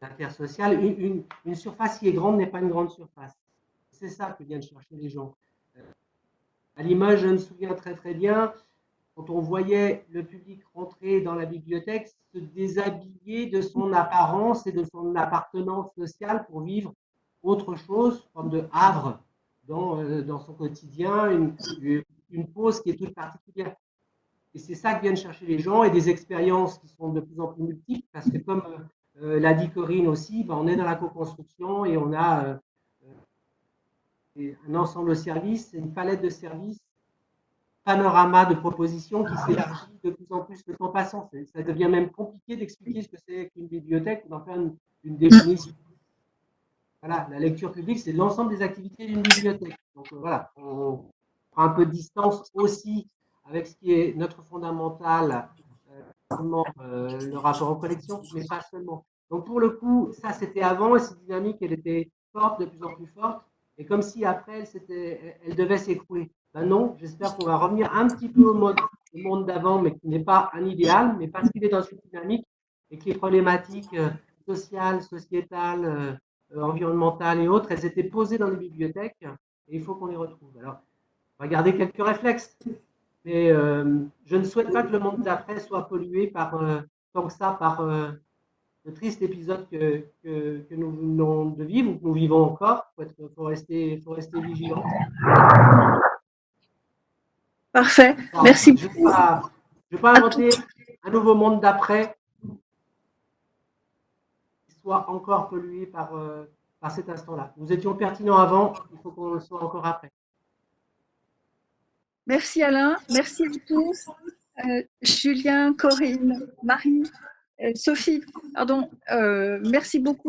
intersocial. Une surface qui est grande n'est pas une grande surface. C'est ça que viennent chercher les gens. À Limoges, je me souviens très très bien, quand on voyait le public rentrer dans la bibliothèque, se déshabiller de son apparence et de son appartenance sociale pour vivre autre chose, comme de havre dans son quotidien, une pause qui est toute particulière. Et c'est ça que viennent chercher les gens et des expériences qui sont de plus en plus multiples parce que comme l'a dit Corinne aussi, on est dans la co-construction et on a un ensemble de services, une palette de services, panorama de propositions qui s'élargit de plus en plus le temps passant. Ça devient même compliqué d'expliquer ce que c'est qu'une bibliothèque ou d'en faire une définition. Voilà, la lecture publique, c'est l'ensemble des activités d'une bibliothèque. Donc voilà, on prend un peu de distance aussi avec ce qui est notre fondamental le rapport aux collections, mais pas seulement. Donc pour le coup, ça c'était avant et cette dynamique, elle était forte, de plus en plus forte, et comme si après elle devait s'écrouler. Ben non, j'espère qu'on va revenir un petit peu au monde d'avant, mais qui n'est pas un idéal, mais parce qu'il est dans une dynamique et qui est problématique sociale, sociétale, environnementale et autres, elles étaient posées dans les bibliothèques et il faut qu'on les retrouve. Alors, on va garder quelques réflexes, mais je ne souhaite pas que le monde d'après soit pollué tant que ça par le triste épisode que nous venons de vivre ou que nous vivons encore. Il faut rester vigilant. Parfait. Enfin, Merci je beaucoup. ne vais pas inventer un nouveau monde d'après qui soit encore pollué par cet instant-là. Nous étions pertinents avant, il faut qu'on le soit encore après. Merci Alain, merci à tous. Julien, Corinne, Marie, Sophie, pardon, merci beaucoup.